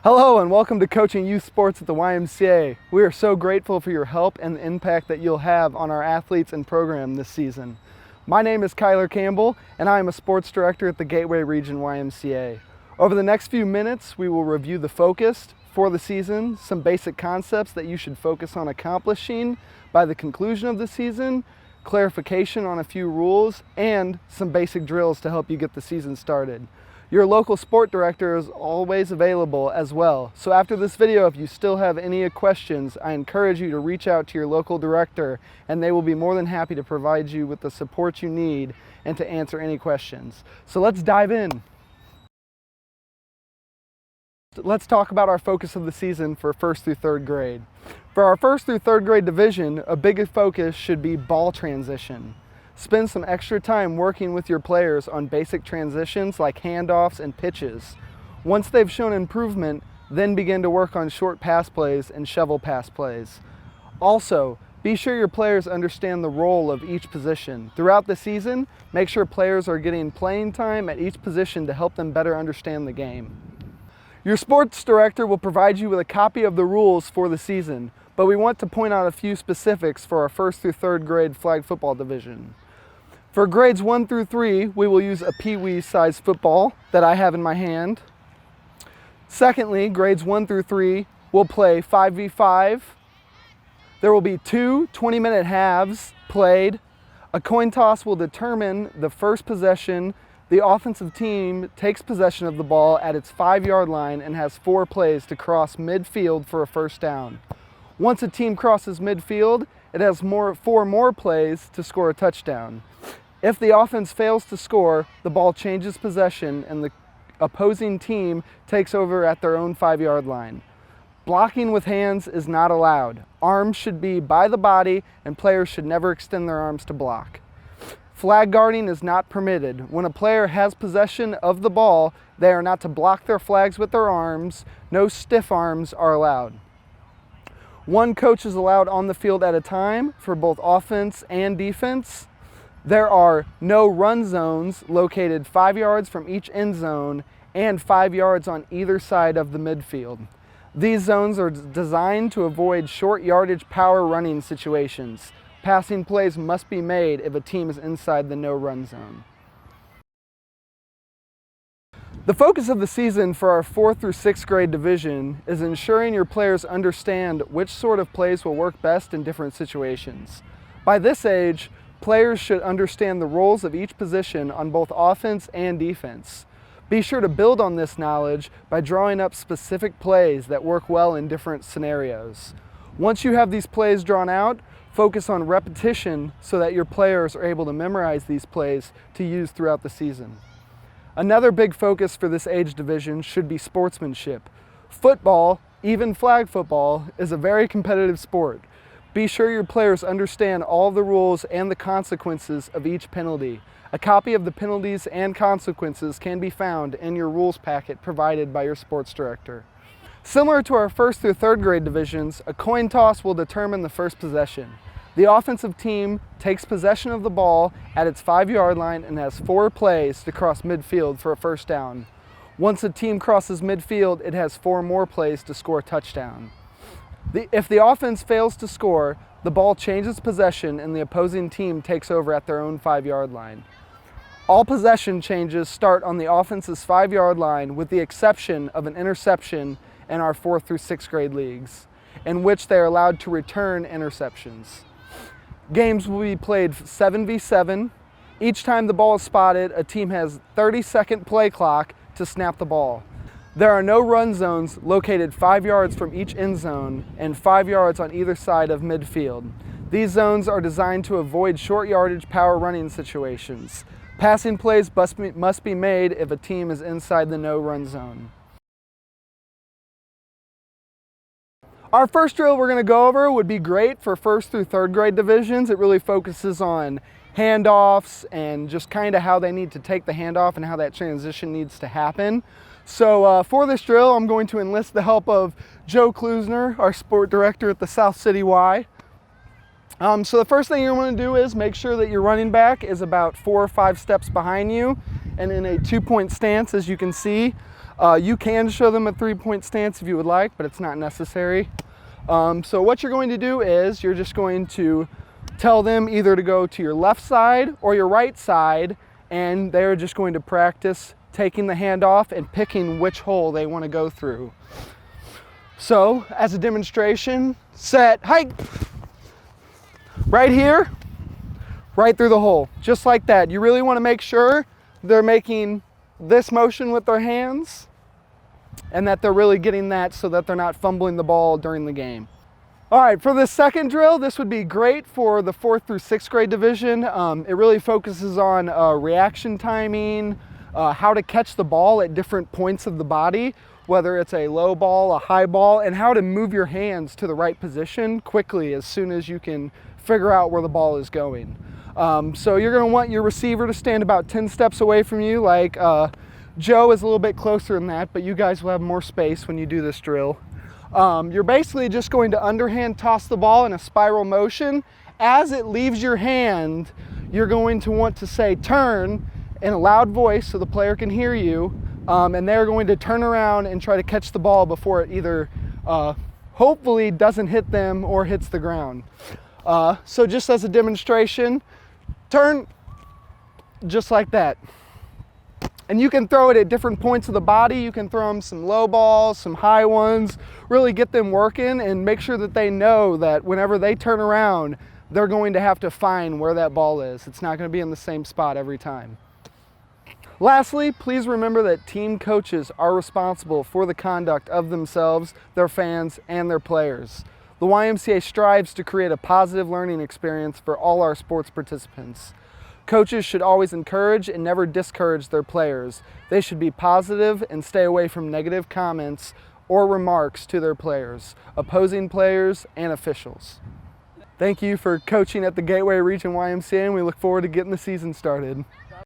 Hello and welcome to Coaching Youth Sports at the YMCA. We are so grateful for your help and the impact that you'll have on our athletes and program this season. My name is Kyler Campbell and I am a sports director at the Gateway Region YMCA. Over the next few minutes, we will review the focus for the season, some basic concepts that you should focus on accomplishing by the conclusion of the season, clarification on a few rules, and some basic drills to help you get the season started. Your local sport director is always available as well. So after this video, if you still have any questions, I encourage you to reach out to your local director and they will be more than happy to provide you with the support you need and to answer any questions. So let's dive in. Let's talk about our focus of the season for 1st through 3rd grade. For our 1st through 3rd grade division, a big focus should be ball transition. Spend some extra time working with your players on basic transitions like handoffs and pitches. Once they've shown improvement, then begin to work on short pass plays and shovel pass plays. Also, be sure your players understand the role of each position. Throughout the season, make sure players are getting playing time at each position to help them better understand the game. Your sports director will provide you with a copy of the rules for the season, but we want to point out a few specifics for our 1st through 3rd grade flag football division. For grades 1 through 3, we will use a pee-wee size football that I have in my hand. Secondly, grades 1 through 3 will play 5v5. There will be 2 20-minute halves played. A coin toss will determine the first possession. The offensive team takes possession of the ball at its 5-yard line and has 4 plays to cross midfield for a first down. Once a team crosses midfield, it has 4 more plays to score a touchdown. If the offense fails to score, the ball changes possession and the opposing team takes over at their own 5-yard line. Blocking with hands is not allowed. Arms should be by the body and players should never extend their arms to block. Flag guarding is not permitted. When a player has possession of the ball, they are not to block their flags with their arms. No stiff arms are allowed. 1 coach is allowed on the field at a time for both offense and defense. There are no run zones located 5 yards from each end zone and 5 yards on either side of the midfield. These zones are designed to avoid short yardage power running situations. Passing plays must be made if a team is inside the no run zone. The focus of the season for our 4th through 6th grade division is ensuring your players understand which sort of plays will work best in different situations. By this age, players should understand the roles of each position on both offense and defense. Be sure to build on this knowledge by drawing up specific plays that work well in different scenarios. Once you have these plays drawn out, focus on repetition so that your players are able to memorize these plays to use throughout the season. Another big focus for this age division should be sportsmanship. Football, even flag football, is a very competitive sport. Be sure your players understand all the rules and the consequences of each penalty. A copy of the penalties and consequences can be found in your rules packet provided by your sports director. Similar to our 1st through 3rd grade divisions, a coin toss will determine the first possession. The offensive team takes possession of the ball at its 5-yard line and has 4 plays to cross midfield for a first down. Once a team crosses midfield, it has 4 more plays to score a touchdown. If the offense fails to score, the ball changes possession and the opposing team takes over at their own 5-yard line. All possession changes start on the offense's 5-yard line with the exception of an interception in our 4th through 6th grade leagues, in which they are allowed to return interceptions. Games will be played 7v7. Each time the ball is spotted, a team has 30-second play clock to snap the ball. There are no run zones located 5 yards from each end zone and 5 yards on either side of midfield. These zones are designed to avoid short yardage power running situations. Passing plays must be made if a team is inside the no run zone. Our first drill we're going to go over would be great for 1st through 3rd grade divisions. It really focuses on handoffs and just kind of how they need to take the handoff and how that transition needs to happen. So for this drill, I'm going to enlist the help of Joe Klusner, our sport director at the South City Y. So the first thing you want to do is make sure that your running back is about 4 or 5 steps behind you and in a 2-point stance, as you can see. You can show them a 3-point stance if you would like, but it's not necessary. So what you're going to do is you're just going to tell them either to go to your left side or your right side, and they're just going to practice taking the hand off and picking which hole they want to go through. So as a demonstration, set, hike, right here, right through the hole, just like that. You really want to make sure they're making this motion with their hands and that they're really getting that so that they're not fumbling the ball during the game. All right, for this second drill, this would be great for the 4th through 6th grade division. It really focuses on reaction timing, how to catch the ball at different points of the body, whether it's a low ball, a high ball, and how to move your hands to the right position quickly as soon as you can figure out where the ball is going. So you're gonna want your receiver to stand about 10 steps away from you, like Joe is a little bit closer than that, but you guys will have more space when you do this drill. You're basically just going to underhand toss the ball in a spiral motion. As it leaves your hand, you're going to want to say turn in a loud voice so the player can hear you, and they're going to turn around and try to catch the ball before it either hopefully doesn't hit them or hits the ground. So just as a demonstration, turn just like that. And you can throw it at different points of the body. You can throw them some low balls, some high ones, really get them working and make sure that they know that whenever they turn around, they're going to have to find where that ball is. It's not going to be in the same spot every time. Lastly, please remember that team coaches are responsible for the conduct of themselves, their fans, and their players. The YMCA strives to create a positive learning experience for all our sports participants. Coaches should always encourage and never discourage their players. They should be positive and stay away from negative comments or remarks to their players, opposing players, and officials. Thank you for coaching at the Gateway Region YMCA, and we look forward to getting the season started.